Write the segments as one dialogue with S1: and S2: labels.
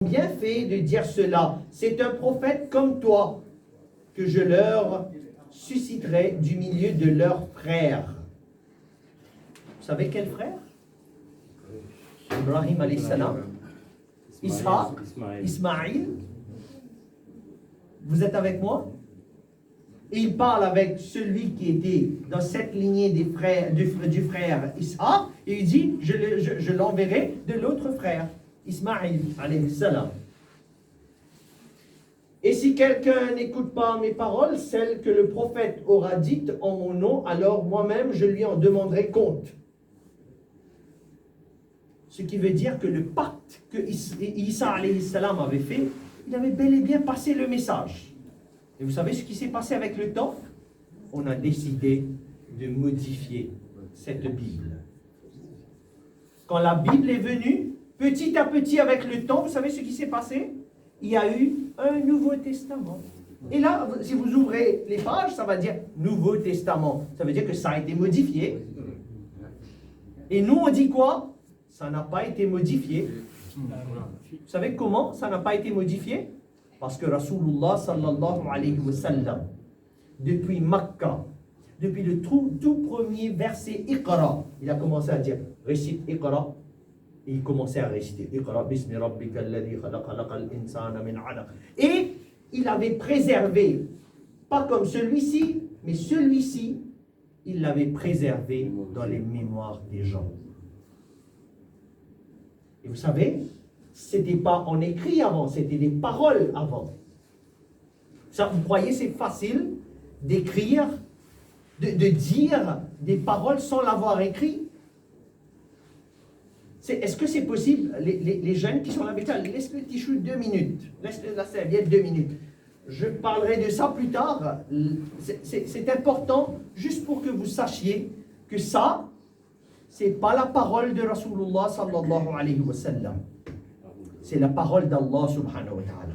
S1: bien fait de dire cela. C'est un prophète comme toi que je leur susciterai du milieu de leurs frères. Vous savez quel frère? Ibrahim alayhi salam, Ishaq, Ismaïl. Vous êtes avec moi? Et il parle avec celui qui était dans cette lignée des frères, du frère Ishaq, et il dit, je l'enverrai de l'autre frère, Ismaïl alayhi salam. Et si quelqu'un n'écoute pas mes paroles, celles que le prophète aura dites en mon nom, alors moi-même je lui en demanderai compte. Ce qui veut dire que le pacte que Isa alayhi salam avait fait, il avait bel et bien passé le message. Et vous savez ce qui s'est passé avec le temps? On a décidé de modifier cette Bible. Quand la Bible est venue, petit à petit avec le temps, vous savez ce qui s'est passé? Il y a eu un Nouveau Testament. Et là, si vous ouvrez les pages, ça va dire Nouveau Testament. Ça veut dire que ça a été modifié. Et nous, on dit quoi? Ça n'a pas été modifié. Vous savez comment ça n'a pas été modifié? Parce que Rasulullah sallallahu alayhi wa sallam, depuis Makkah, depuis le tout premier verset Iqra, il a commencé à dire récite Iqra. Et il commençait à réciter Iqra bismi rabbika alladhi khalaq khalaqal insana min 'alaq. Et il avait préservé, pas comme celui-ci, mais celui-ci, il l'avait préservé dans les mémoires des gens. Et vous savez, c'était pas en écrit avant, c'était des paroles avant. Ça, vous croyez c'est facile d'écrire, de dire des paroles sans l'avoir écrit? Est-ce que c'est possible? Les jeunes qui sont là, laisse le tichou 2 minutes, laisse la serviette 2 minutes. Je parlerai de ça plus tard. C'est important juste pour que vous sachiez que ça, c'est pas la parole de Rasulullah sallallahu alayhi wa sallam. C'est la parole d'Allah subhanahu wa ta'ala.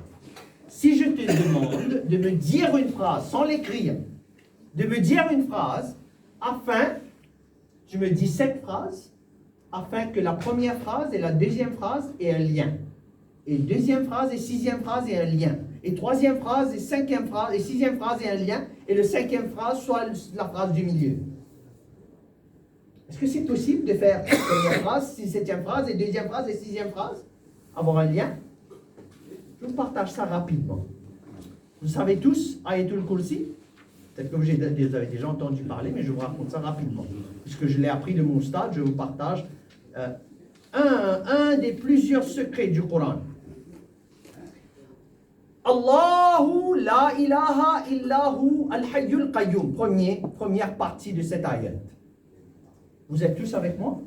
S1: Si je te demande de me dire une phrase sans l'écrire, de me dire une phrase, tu me dis cette phrase, afin que la première phrase et la deuxième phrase aient un lien. Et deuxième phrase et sixième phrase aient un lien. Et troisième phrase et cinquième phrase et sixième phrase aient un lien. Et le cinquième phrase soit la phrase du milieu. Est-ce que c'est possible de faire première phrase, septième phrase et deuxième phrase et sixième phrase? Avoir un lien? Je vous partage ça rapidement. Vous savez tous Ayatul Kursi? Peut-être que vous avez déjà entendu parler, mais je vous raconte ça rapidement. Puisque je l'ai appris de mon stade, je vous partage un des plusieurs secrets du Coran. Allahu la ilaha illahu al-hayyul qayyum. Première partie de cette ayat. Vous êtes tous avec moi?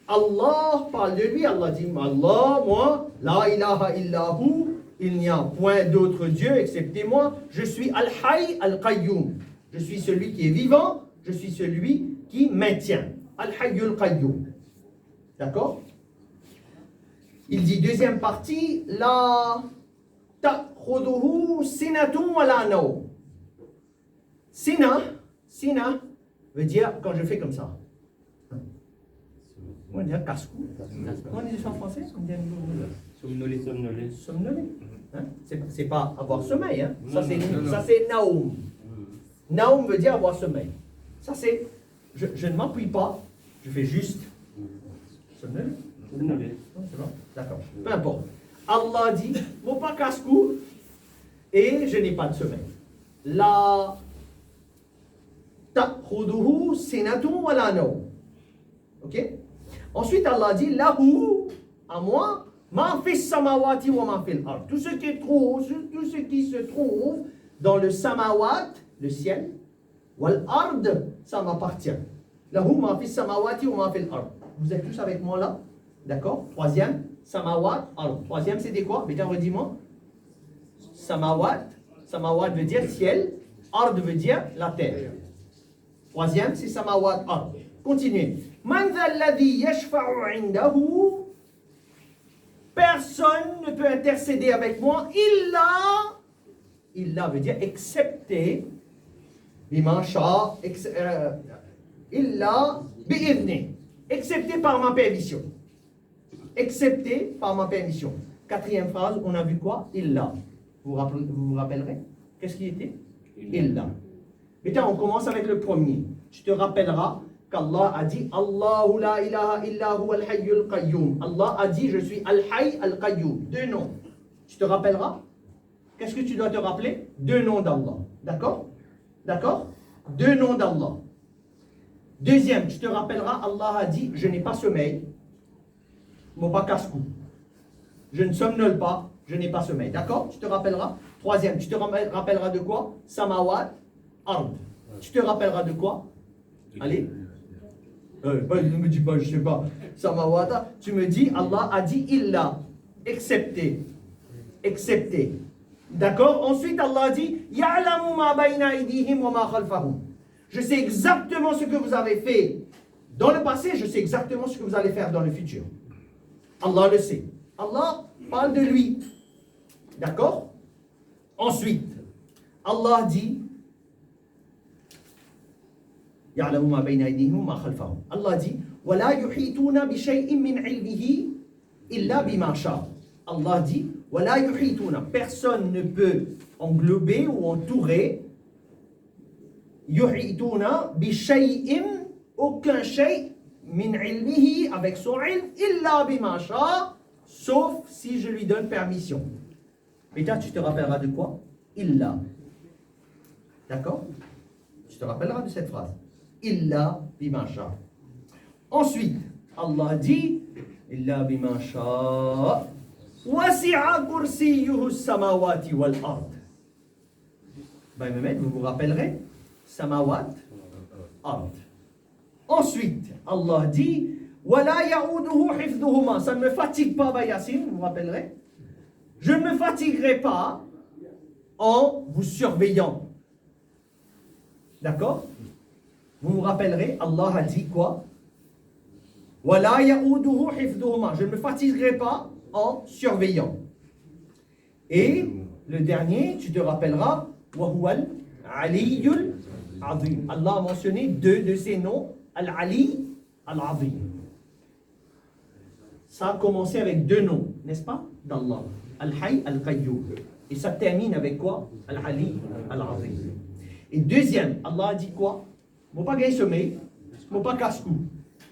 S1: Allah parle de lui, Allah dit Allah, moi, la ilaha illahu, il n'y a point d'autre Dieu excepté moi. Je suis al-hayy al-qayyum. Je suis celui qui est vivant, je suis celui qui maintient. Al-hayyul qayyum. D'accord? Il dit deuxième partie, la ta'khuduhu sinatun wa la nawm. Sina veut dire quand je fais comme ça. On dit casse-cou. Comment on dit ça en français?
S2: Somnolé.
S1: Hein? C'est pas avoir sommeil. Hein? Ça c'est naum. Naum veut dire avoir sommeil. Ça c'est, je ne m'appuie pas, je fais juste somnolé. C'est bon? D'accord. Peu importe. Allah dit, mon pas casse-cou et je n'ai pas de sommeil. La ta'khuduhu sinatun wa la nawm. Ok? Ensuite, Allah dit, lahu, à moi, ma fis samawati wa ma fil ard. Tout ce qui se trouve dans le samawat, le ciel, wal ard, ça m'appartient. Lahu ma fis samawati wa ma fil ard. Vous êtes tous avec moi là? D'accord? Troisième, samawat, ard. Troisième, c'était quoi? Mais redis-moi. Samawat veut dire ciel, ard veut dire la terre. Troisième, c'est samawat, ard. Continuez. Man alladhi yashfa'u 'indahu. Personne ne peut intercéder avec moi. Illa veut dire excepté. Bima sha. Illa bi'idhni. Excepté par ma permission. Excepté par ma permission. quatrième phrase, on a vu quoi? Illa. Vous vous rappellerez? Qu'est-ce qui était? Illa. Maintenant, on commence avec le premier. Tu te rappelleras qu'Allah a dit Allahu la ilaha illa huwa al-hayyul qayyum. Allah a dit je suis al-hayy al-qayyum. Deux noms. Tu te rappelleras? Qu'est-ce que tu dois te rappeler? Deux noms d'Allah. D'accord? D'accord? Deux noms d'Allah. Deuxième, tu te rappelleras, Allah a dit je n'ai pas sommeil, mon pas casse-cou. Je ne somnole pas, je n'ai pas sommeil. D'accord? Tu te rappelleras? Troisième, tu te rappelleras de quoi? Samawat, ard. Tu te rappelleras de quoi? Allez. Ne me dis pas, je sais pas. Samawat, tu me dis, Allah a dit illa, excepté. Excepté. D'accord? Ensuite, Allah a dit Ya'lamu ma bayna aydihim wa ma khalfahum. Je sais exactement ce que vous avez fait dans le passé, je sais exactement ce que vous allez faire dans le futur. Allah le sait. Allah parle de lui. D'accord? Ensuite, Allah dit Ya'lamu ma bayna aydihim wa ma khalfahum. Allah dit Wa la yuhituna bi shay'in min ilmihi illa bima sha'a. Allah dit Wa la yuhituna. Personne ne peut englober ou entourer yuhituna bi shay'in, aucun shay min ilmihi, avec son ilm, illa bima sha'a, sauf si je lui donne permission. Et là, tu te rappelleras de quoi? Illa. D'accord? Tu te rappelleras de cette phrase. Illa bima sha'a. Ensuite, Allah dit illa bima sha'a wasi'a kursiyyuhu samawati wal ard. Ben, vous vous rappellerez Samawat, ard. Ensuite, Allah dit Wala ya'uduhu hifdhuhuma. Ça ne me fatigue pas, Bayassine, vous vous rappellerez? Je ne me fatiguerai pas en vous surveillant. D'accord? Vous vous rappellerez, Allah a dit quoi? Wala ya'uduhu hifdhuhuma. Je ne me fatiguerai pas en surveillant. Et le dernier, tu te rappelleras Wa huwal aliyyul azim. Allah a mentionné deux de ses noms, Al-Ali, Al-Azim. Ça a commencé avec deux noms, n'est-ce pas, d'Allah, Al-Hayy, Al-Qayyum. Et ça termine avec quoi? Al-Ali, Al-Azim. Et deuxième, Allah a dit quoi? Mon pas gagner sommeil, mon pas casse-cou.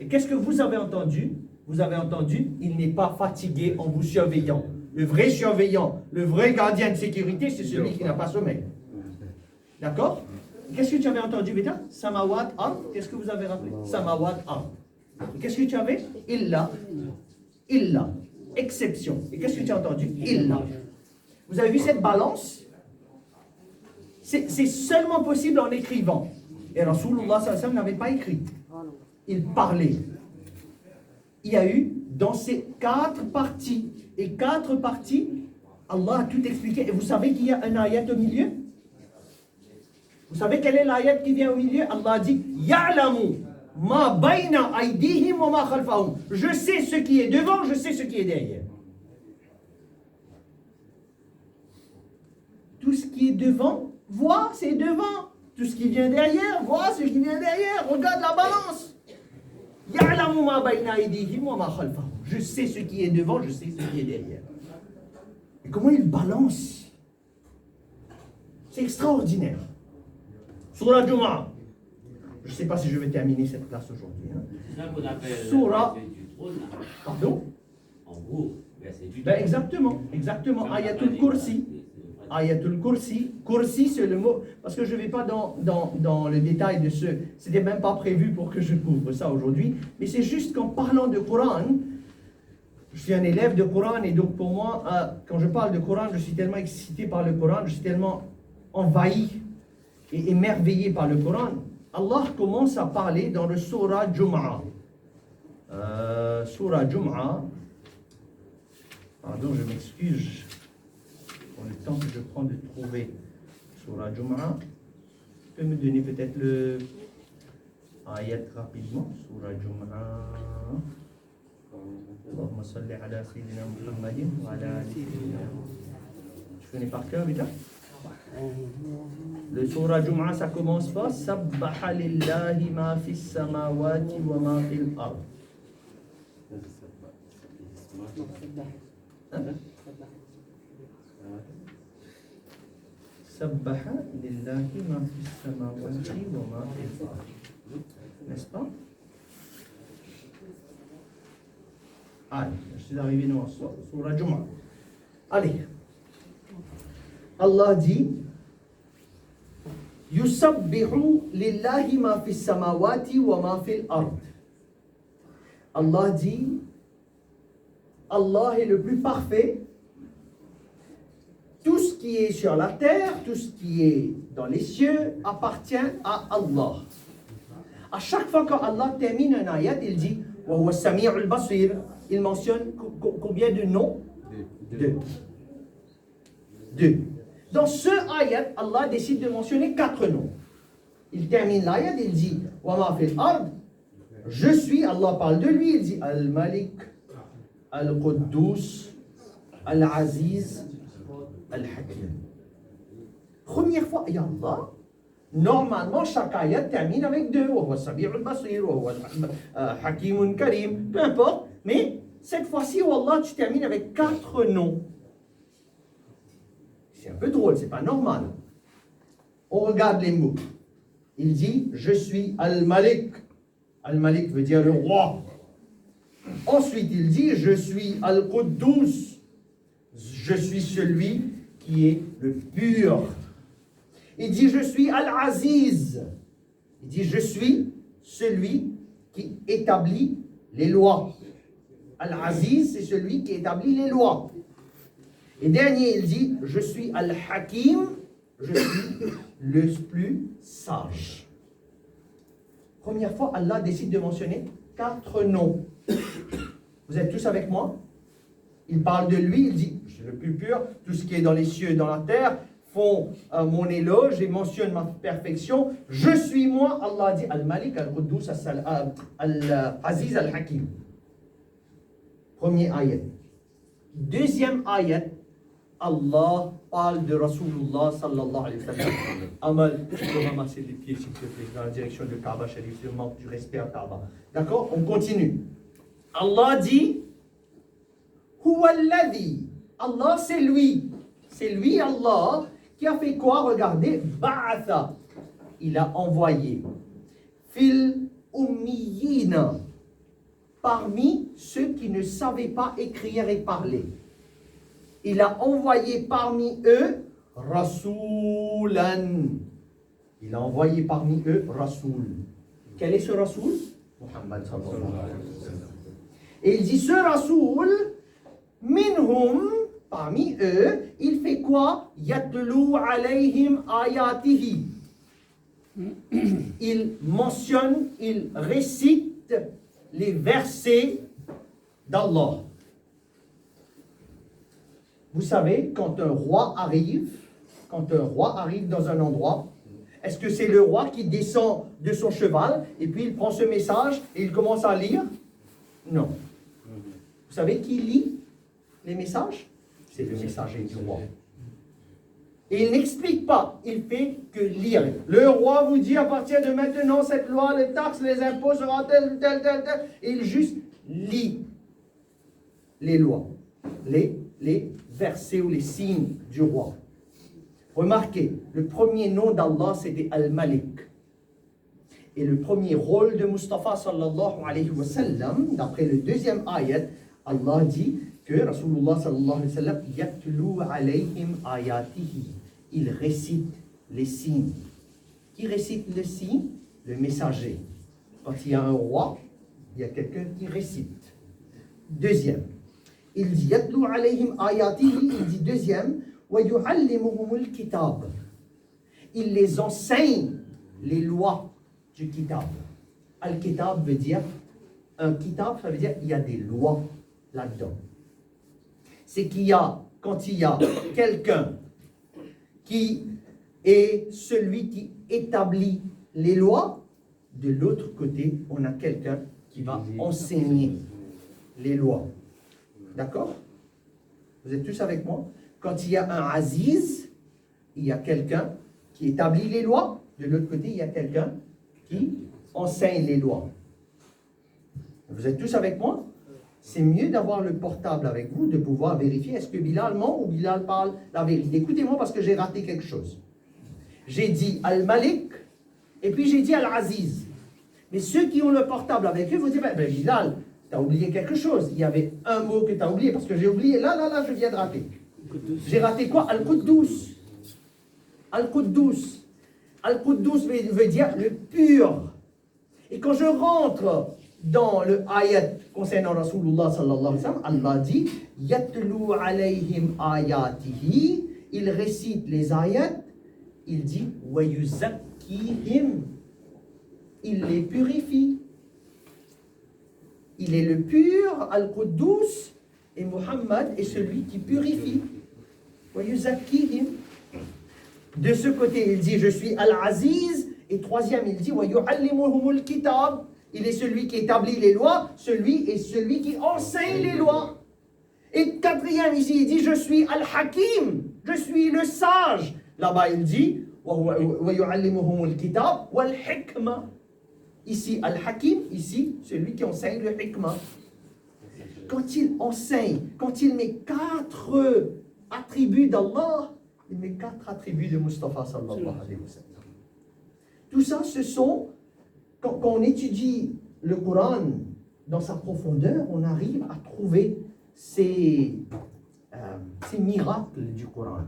S1: Et qu'est-ce que vous avez entendu? Vous avez entendu, il n'est pas fatigué en vous surveillant. Le vrai surveillant, le vrai gardien de sécurité, c'est celui qui n'a pas sommeil. D'accord? Qu'est-ce que tu avais entendu, Beta? Samawat, ard. Qu'est-ce que vous avez rappelé? Samawat, ard. Qu'est-ce que tu avais? Illa. Illa. Exception. Et qu'est-ce que tu as entendu? Illa. Vous avez vu cette balance? C'est seulement possible en écrivant. Et Rasulullah sallallahu alayhi wa sallam n'avait pas écrit. Il parlait. Il y a eu dans ces quatre parties. Et quatre parties, Allah a tout expliqué. Et vous savez qu'il y a un ayat au milieu? Vous savez quelle est l'ayat qui vient au milieu? Allah a dit Ya'lamu ma bayna aydihim wa ma khalfahum. Je sais ce qui est devant, je sais ce qui est derrière. Tout ce qui est devant, vois, c'est devant. Tout ce qui vient derrière, vois ce qui vient derrière. Regarde la balance. Ya'lamu ma bayna aydihim wa ma khalfahum. Je sais ce qui est devant, je sais ce qui est derrière. Et comment il balance? C'est extraordinaire. Surah Jumu'ah. Je ne sais pas si je vais terminer cette classe aujourd'hui.
S3: C'est ça qu'on appelle
S1: Surah.
S3: du trône.
S1: Pardon?
S3: En gros, verset du
S1: Ben exactement, exactement. Ayatul Kursi. Ayatul Kursi. Kursi, c'est le mot. Parce que je ne vais pas dans le détail de ce. C'était même pas prévu pour que je couvre ça aujourd'hui. Mais c'est juste qu'en parlant de Coran, je suis un élève de Coran et donc pour moi, quand je parle de Coran, je suis tellement excité par le Coran, je suis tellement envahi et émerveillé par le Coran. Allah commence à parler dans le Surah Jumu'ah. Surah Jumu'ah. Pardon, je m'excuse pour le temps que je prends de trouver Surah Jumu'ah. Tu peux me donner peut-être le ayat rapidement? Surah Jumu'ah. Allahumma salli ala Sayyidina Muhammadin wa ala ali Sayyidina. Tu connais par cœur, Bita? Le Surah Jumu'ah, ça commence pas Sabbaha lillahi ma fis samawati wa ma fil ard. Sabbaha lillahi ma fi samawati wa ma fi al-ard. N'est-ce pas? Allez, je suis arrivé sur la Jumu'ah. Allez. Allah dit Yusabbihu lillahi ma fi samawati wa ma fi al-ard. Allah dit Allah est le plus parfait. Tout ce qui est sur la terre, tout ce qui est dans les cieux appartient à Allah. À chaque fois qu'Allah termine un ayat, il dit wa huwa as-sami'ul basir. Il mentionne combien de noms? Deux. Dans ce ayat, Allah décide de mentionner 4 noms. Il termine l'ayat, il dit wa ma fil ard. Je suis, Allah parle de lui, il dit Al-Malik, Al-Quddus, Al-Aziz, Al-Hakim. Première fois, et Allah, normalement, chaque ayat termine avec 2. Wa huwa as-sami'ul basir, wa huwa Hakimun Karim, peu importe. Mais cette fois-ci, Allah, tu termines avec 4 noms. C'est un peu drôle, c'est pas normal. On regarde les mots. Il dit je suis Al-Malik. Al-Malik veut dire le roi. Ensuite, il dit je suis Al-Quddus. Je suis celui qui est le pur. Il dit je suis Al-Aziz. Il dit je suis celui qui établit les lois. Al-Aziz, c'est celui qui établit les lois. Et dernier, il dit je suis Al-Hakim. Je suis le plus sage. Première fois, Allah décide de mentionner 4 noms. Vous êtes tous avec moi? Il parle de lui, il dit je suis le plus pur, tout ce qui est dans les cieux et dans la terre font mon éloge et mentionnent ma perfection. Je suis moi, Allah dit Al-Malik, Al-Quddus, Al-Aziz, Al-Hakim. Premier ayat. Deuxième ayat, Allah parle de Rasulullah sallallahu alayhi wa sallam. Amal, tu peux ramasser les pieds s'il te plaît dans la direction de Kaaba Sharif, je manque du respect à Kaaba. D'accord? On continue. Allah dit Huwa alladhi. Allah c'est lui. C'est lui Allah qui a fait quoi? Regardez, Ba'atha. Il a envoyé Fil ummiyina. Parmi ceux qui ne savaient pas écrire et parler. Il a envoyé parmi eux Rasoulan. Il a envoyé parmi eux Rasoul. Quel est ce Rasoul? Muhammad sallallahu alayhi wa sallam. Et il dit ce Rasoul, minhum, parmi eux, il fait quoi? Yatlu alayhim ayatihi. Il mentionne, il récite les versets d'Allah. Vous savez, quand un roi arrive dans un endroit, est-ce que c'est le roi qui descend de son cheval et puis il prend ce message et il commence à lire? Non. Vous savez qui lit les messages? C'est le messager du roi. Et il n'explique pas, il fait que lire. Le roi vous dit à partir de maintenant, cette loi, les taxes, les impôts seront tel. Et il juste lit les lois, les versets ou les signes du roi. Remarquez, le premier nom d'Allah c'était Al-Malik. Et le premier rôle de Mustafa sallallahu alayhi wa sallam, d'après le deuxième ayat, Allah dit que Rasulullah sallallahu alayhi wa sallam yatlu alayhim ayatihi. Il récite les signes. Qui récite le signe? Le messager. Quand il y a un roi, il y a quelqu'un qui récite. Deuxième. Il dit yatlu alayhim ayatihi. Il dit deuxième. Wa yu'allimuhumul kitab. Il les enseigne les lois du kitab. Al-kitab veut dire, un kitab, ça veut dire il y a des lois là-dedans. C'est qu'il y a, quand il y a quelqu'un qui est celui qui établit les lois, de l'autre côté, on a quelqu'un qui va enseigner les lois. D'accord? Vous êtes tous avec moi? Quand il y a un Aziz, il y a quelqu'un qui établit les lois. De l'autre côté, il y a quelqu'un qui enseigne les lois. Vous êtes tous avec moi? c'est mieux d'avoir le portable avec vous, de pouvoir vérifier est-ce que Bilal ment ou Bilal parle la vérité. Écoutez-moi parce que j'ai raté quelque chose. J'ai dit Al-Malik et puis j'ai dit Al-Aziz. Mais ceux qui ont le portable avec eux, vous dites, ben Bilal, tu as oublié quelque chose. Il y avait un mot que tu as oublié parce que j'ai oublié. Là, je viens de rater. J'ai raté quoi? Al-Quddus. Al-Quddus. Al-Quddus veut dire le pur. Et quand je rentre dans le ayat concernant Rasulullah sallallahu alayhi wa sallam, Allah dit Yatlu alayhim ayatihi. Il récite les ayats. Il dit Wa yuzakkihim. Il les purifie. Il est le pur, Al-Quddus, et Muhammad est celui qui purifie. Wa yuzakkihim. De ce côté, il dit je suis Al-Aziz. Et troisième, il dit Wa yu'allimuhumul kitab. Il est celui qui établit les lois, celui est celui qui enseigne les lois. Et quatrième, ici, il dit je suis Al-Hakim. Je suis le sage. Là-bas, il dit Wa yu'allimuhumul kitab wal hikma. Ici, Al-Hakim, ici, celui qui enseigne le hikmah. Quand il enseigne, quand il met 4 attributs d'Allah, il met 4 attributs de Mustafa sallallahu alayhi wa sallam. Tout ça, ce sont, quand on étudie le Coran dans sa profondeur, on arrive à trouver ces miracles du Coran.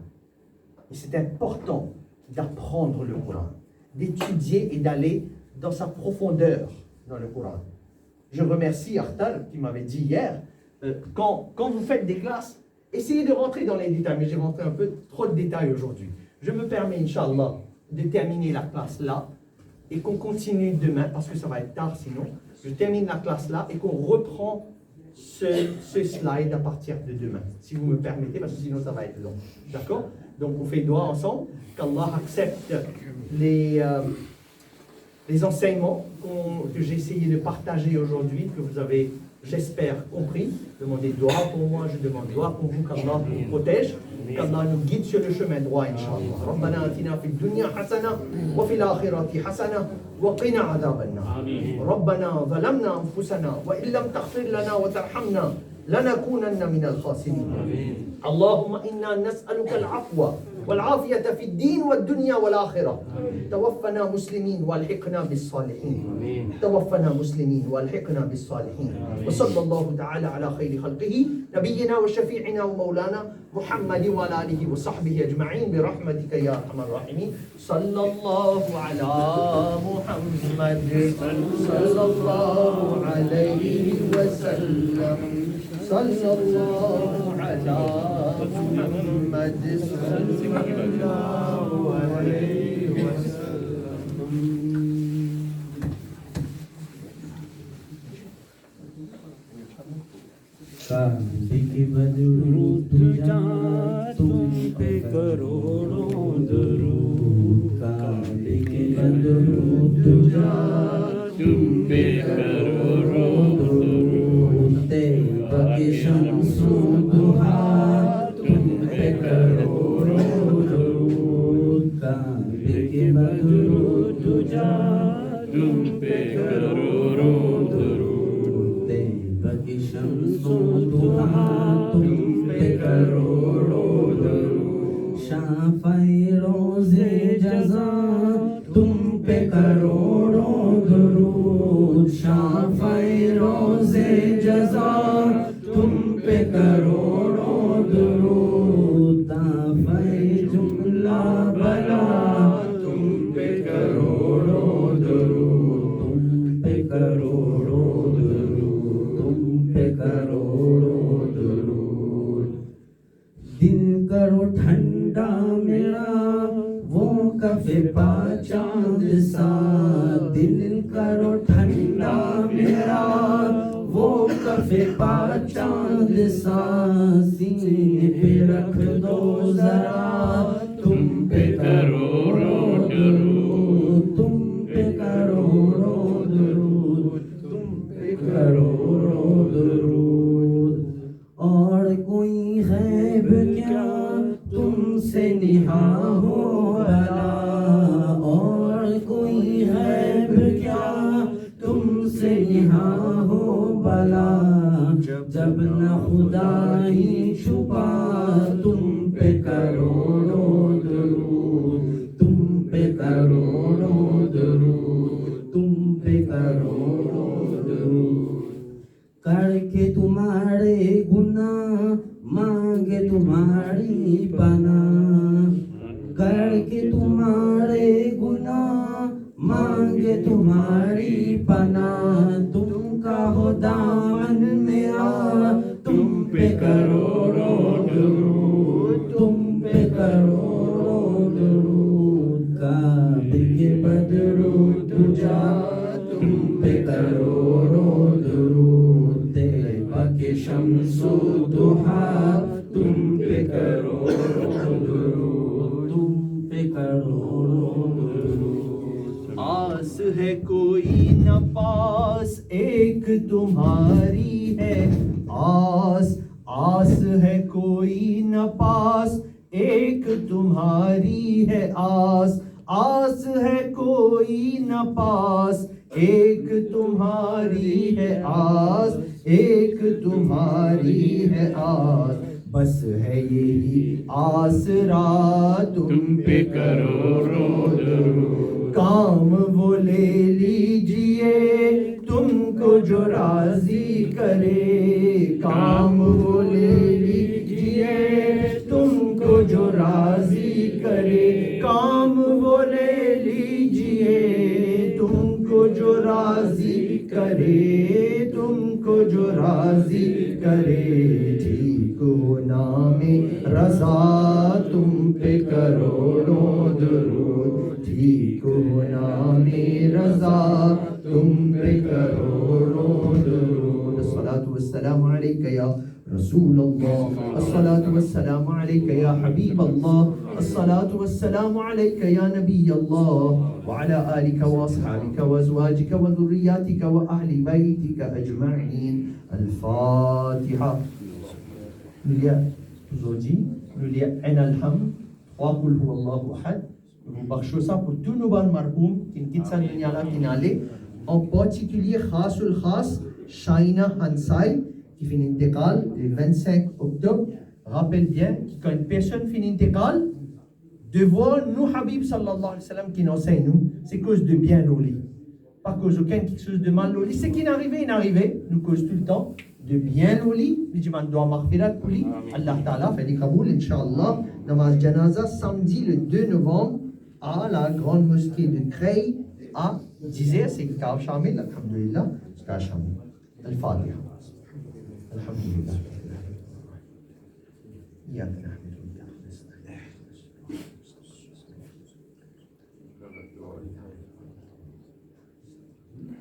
S1: Et c'est important d'apprendre le Coran, d'étudier et d'aller dans sa profondeur dans le Coran. Je remercie Akhtar qui m'avait dit hier, quand vous faites des classes, essayez de rentrer dans les détails, mais j'ai rentré un peu trop de détails aujourd'hui. Je me permets, Inch'Allah, de terminer la classe là, et qu'on continue demain, parce que ça va être tard sinon. Je termine la classe là, et qu'on reprend ce slide à partir de demain, si vous me permettez, parce que sinon ça va être long. D'accord? Donc on fait doigt ensemble, qu'Allah accepte les enseignements que j'ai essayé de partager aujourd'hui, que vous avez, j'espère, compris. Demandez doigt pour moi, je demande doigt pour vous, qu'Allah vous protège, qu'Allah nous guide sur le chemin droit, Inch'Allah. Rabbana atina fi dunya hasana, wa fil akhirati hasana, wa qina adhab an-nar. Rabbana zalamna anfusana, wa illam taghfir lana wa tarhamna, lanakunanna min al-khasirin. Allahumma inna nas'aluka al-afwa والعافية في الدين والدنيا والآخرة. توفنا مسلمين والحقنا بالصالحين. توفنا مسلمين والحقنا بالصالحين. وصلى الله تعالى على خير خلقه نبينا وشفيعنا ومولانا محمد وعلى آله وصحبه أجمعين برحمتك يا أرحم الراحمين. صلى الله على محمد صلى الله عليه وسلم. صلى الله على محمد صلى الله عليه وسلم.
S4: काबे के बदरूद तुझा तुम पे करोड़ों दरूद. काबे के बदरूद तुझा तुम पे करोड़ों दरूद. तैबा के शम्सो दुहा तुम पे करोड़ों दरूद. काबे के बदरूद तुझा तुम पे करोड़ों दरूद. तैबा के शम्सो दुहा तुम पे करोड़ों दरूद. शाफ़ाए रोज़े जज़ा तुम पे करोड़ों दरूद. शाफ़ाए रोज़े जज़ा तुम पे करोड़ों दरूद. दाफ़ाए जुमला बला तुम पे करोड़ों दरूद. तुम पे करोड़ों दरूद. तुम पे करोड़ों दरूद. दिल करो ठंडा मेरा वो कफ़े पा चांद सा. दिल करो ठंडा मेरा वो कफ़े पा चांद सा. सीने पे रख दो जरा तुम पे करोड़ों दरूद. तुम पे करोड़ों दरूद. तुम पे करोड़ों दरूद. और कोई गैब क्या तुमसे निहा हो भला. और कोई गैब क्या तुमसे निहा हो भला. तुम्हारी पनाह, करके तुम्हारे गुनाह मांगे तुम्हारी पनाह। तुम कहो दामन मेरा, तुम पे करोड़ों दुरूद, तुम पे करोड़ों दुरूद। काबे के बदरू तुझा, तुम पे करोड़ों दुरूद। तैबा के शम्सो दुहा, तुम पे करोड़ों दुरूद, तुम पे करोड़ों दुरूद।
S1: आस है कोई न पास, एक तुम्हारी है आस। आस है कोई न पास, एक तुम्हारी है आस। आस है कोई न पास, एक तुम्हारी है आस। एक तुम्हारी है आस। बस है यही आसरा, तुम पे करोड़ों दुरूद। काम वो ले लीजिए तुमको जो राजी करे। काम वो ले लीजिए तुमको जो राजी करे। काम वो ले लीजिए तुमको जो राजी करे। तुमको जो राजी करे। ठीक हो नामे रज़ा, तुम पे करोड़ों दुरूद। ठीक हो नामे रज़ा, तुम पे करोड़ों दुरूद। अस्सलातु वस्सलामु अलैका या रसूल अल्लाह, अस्सलातु वस्सलामु अलैका या हबीब अल्लाह, अस्सलातु वस्सलामु अलैका या नबी अल्लाह, व अला आलिका व अस्हाबिका व अज़वाजिका व ज़ुर्रिय्यातिका व अहली बैतिका अजमईन। अल-फातिहा। Nous lire aujourd'hui, nous lire En Alham, 3 Qul Huwallahu Ahad. Nous marchons ça pour tous nos bons marboum qui nous quittent qui n'allent. En particulier, Khasul Khas, Shaina Hansai, qui fait une intégrale le 25 octobre. Rappelle bien que quand une personne fait une intégrale, devant nous, Habib sallallahu alayhi wa sallam, qui nous enseigne, nous, c'est cause de bien au lit. Pas cause aucun quelque chose de mal au lit. C'est qu'il est arrivé, nous cause tout le temps. De bien au lit, nous disons doit maghfirat pour lui. Allah Ta'ala fait des kaboul, Inch'Allah. Namaz Janaza samedi le 2 novembre à la grande mosquée de Creil à 10h. C'est Kaab Shamil, Alhamdulillah. Kaab Shamil. Al-Fatiha. Alhamdulillah. إياك نعبد وإياك نستعين.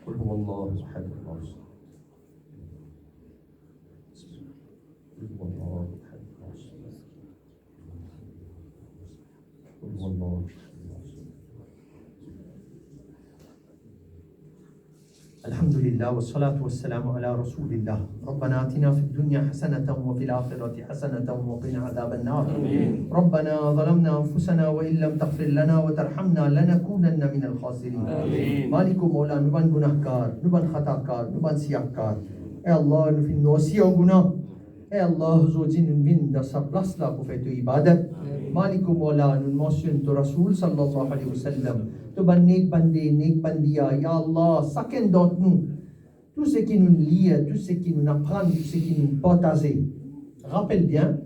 S1: قل هو الله أحد الله الصمد. قل هو الله أحد الله الصمد. قل هو الله أحد الله الصمد. الحمد لله والصلاة والسلام على رسول الله. ربنا آتنا في الدنيا حسنة وفي الآخرة حسنة وقنا عذاب النار. ربنا ظلمنا أنفسنا وإن لم تغفر لنا وترحمنا لنكونن من الخاسرين. مالك مولا نبان گناهكار نبان خطاكار نبان سياهكار. اے Allah, nous finissons aussi au guna. Et Allah, aujourd'hui, nous venons dans sa place là pour faire de ibadat. Malik Mola, nous mentionnons Rasoul sallallahu alayhi wa sallam. Tu ban nek bandé, nek bandia, ya Allah, chacun d'entre nous, tout ce qui nous lie, tout ce qui nous apprend, tout ce qui nous partage. Rappelle bien,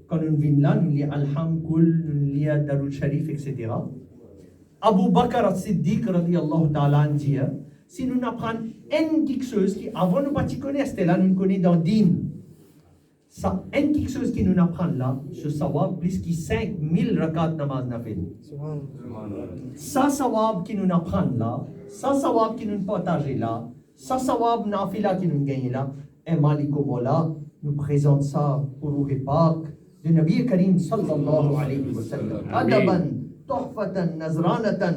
S1: quand nous venons là, nous lisons Al-Hamkul, nous lisons Darul Sharif, etc. Abu Bakr as-Siddiq, radiyallahu ta'ala, dit, si nous apprenons quelque chose qui, avant nous pas connaître, c'était là, nous connaissons dans Din. Ça, quelque chose qui nous apprend là, ce sawab, plus que 5000 rakat namaz nafil. Ça, sawab qui nous apprend là, ça, sawab qui nous partage là, ça, sawab nafila qui nous gagne là, et Maliko Mola nous présente ça pour le Pâques de Nabi Karim sallallahu alayhi wa sallam. Adaban, tuhfatan, nazranatan.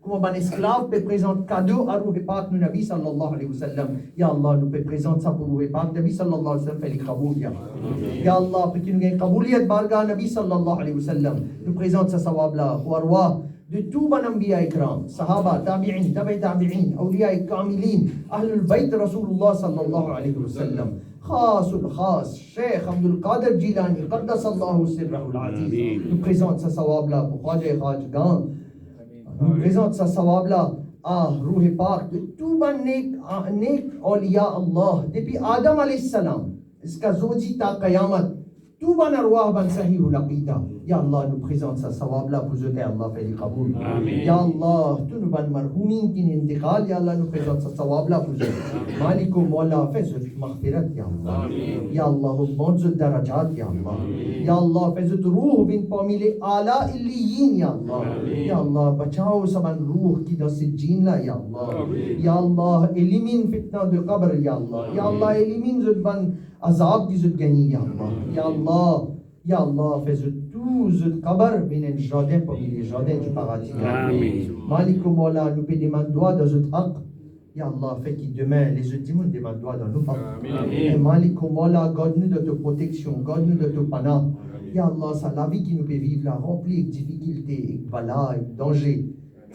S1: Comme un esclave peut présenter cadeau à Ruhi Pak du Nabi sallallahu alayhi wa sallam. Ya Allah, nous peut présenter ça pour Ruhi Pak. Nabi sallallahu alayhi wa sallam fait les kaboul. Ya Allah, pour qu'il nous gagne kabouliyat barga Nabi sallallahu alayhi wa sallam. Nous présente ça sawab là, ou arwah de tout ban anbiya ikram, sahaba, tabi'in, tabi'in, awliya kamilin, ahlul bayt Rasulullah sallallahu alayhi wa sallam. خاص الخاص Cheikh Abdul Qadir Jilani قدس الله سره العزيز. Nous présente ça sawab là pour Khwaja Khajgan. Nous présente ça sawab là à Ruhi Pak de tout ban nek awliya Allah depuis Adam alayhi salam jusqu'à Zodi ta Qayamat. Tout ban arwah ban sahih ou laqita. Ya Allah nous présente sa sawab là pour jeter Allah fait du qaboul. Ya Allah tout nous ban marhoumin qui n'intiqal. Ya Allah nous présente sa sawab là pour jeter. Maliku Mawla fais maghfirat ya Allah. Ya Allah augmente le darajat ya Allah. Ya Allah fais ruh bin parmi les ala illiyin ya Allah. Ya Allah bachao saban ruh qui dans cette djinn là ya Allah. Ya Allah élimine fitna de qabr ya Allah. Ya Allah élimine ce ban azab qui se gagne ya Allah. Ya Allah fais tout ce qabr bin un jardin parmi les jardins du paradis ya Allah. Maliku Mawla nous peut demander droit dans ce haq. Ya Allah, fais qu'il demain, les ultimes demandent droit dans nos haq. Et Maliku Mawla, garde-nous de ta protection, garde-nous de ta pana. Ya Allah, ça la vie qui nous peut vivre là, remplie de difficultés, de bala, de dangers.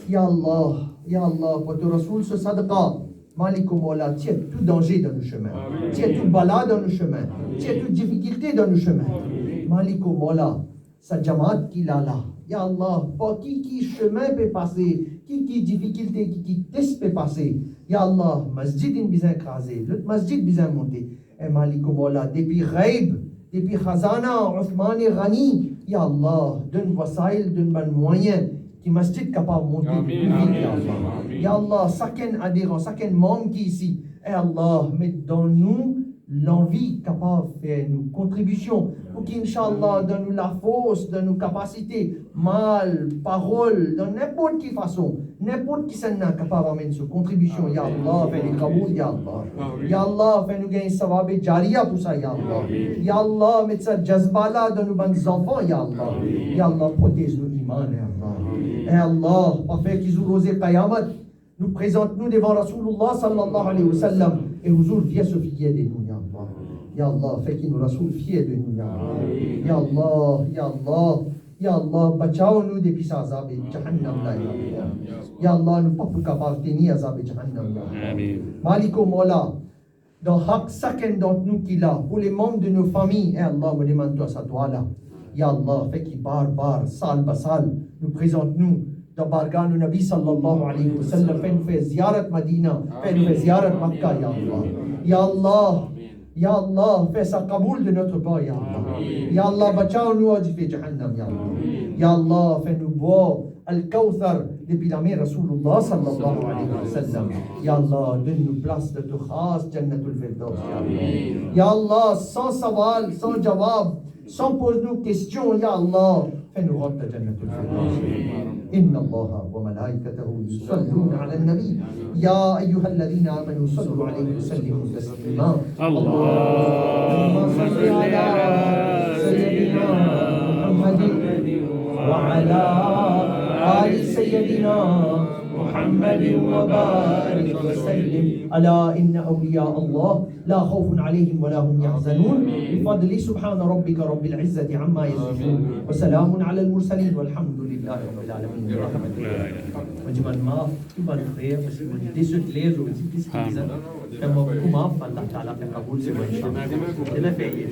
S1: Ya Allah, pour ton Rasoul ce sadaqa. Maliku Mawla, tiens tout danger dans nos chemins. Tiens tout bala dans nos chemins. Tiens toute difficulté dans nos chemins. Maliku Mawla, sa jamaat qui l'a là. Ya Allah, pour qui chemin peut passer, qui difficulté, qui test peut passer. Ya Allah, masjid in bizan écrasé, l'autre masjid bizan monté. Et Maliku Mawla, depuis Ghaib, depuis Khazana, Uthman et Ghani, Ya Allah, donne wasail, donne ban moyen, qui masjid capable de monter plus vite, Ya Allah. Ya Allah, chacun adhérent, chacun membre qui est ici, et Allah, mets dans nous l'envie capable de faire une contribution pour qu'Inch'Allah, donne-nous la force, donne-nous capacité, mal, parole, dans n'importe quelle façon, n'importe qui s'en est capable d'amener cette contribution, Ya Allah, fais les kaboul, Ya Allah. Ya Allah, fais-nous gagner savab et jariya pour ça, Ya Allah. Ya Allah, mets ça jazbala dans nos bonnes enfants, Ya Allah. Ya Allah, protège nos imans, Ya Allah. Et Allah, afin qu'ils ont osé Qayamat, nous présente-nous devant Rasulullah sallallahu alayhi wa sallam et Huzur viens se fier de nous, Ya Allah. Ya Allah, fais qu'il nous Rasoul fier de nous, Ya Allah. Ya Allah, Ya Allah, Ya Allah, bachao-nous depuis sa azab et Jahannam, Ya Allah. Ya Allah, nous pas plus capables de tenir azab et Jahannam, Ya Allah. Maliku Mawla, dans chacun d'entre nous qui l'a, pour les membres de nos familles, et Allah, me demande-toi sa doigt là. Ya Allah, fais qu'il bar, sal, basal, nous présente-nous. Bargan Nabi sallallahu alayhi wa sallam, fais-nous faire ziyarat Madina, fais-nous faire ziyarat Makkah, Ya Allah. Ya Allah, Ya Allah, fais sa kaboul de notre part, Ya Allah. Ya Allah, bachao-nous du feu Jahannam, Ya Allah. Ya Allah, fais-nous boire Al-Kawthar depuis la mer Rasulullah sallallahu alayhi wa sallam. Ya Allah, donne-nous place de ton khas Jannatul Firdaus, Ya Allah. Ya Allah, sans sawal, sans jawab, sans poser-nous questions, Ya Allah, fais-nous rentrer Jannatul Firdaus. إن الله وملائكته يصلون على النبي يا أيها الذين آمنوا صلوا عليه وسلموا تسليما اللهم صل على سيدنا محمد وعلى آل سيدنا محمد وبارك وسلم ألا إن أولياء الله لا خوف عليهم ولا هم يحزنون بفضل سبحان ربك رب العزة عما يصفون وسلام على المرسلين والحمد لله رب العالمين. Macam maaf, tu baru kaya mesti disut clear road, this reason. Kamu maaf, Allah Taala akan kabul semua insyaAllah. Jangan fail.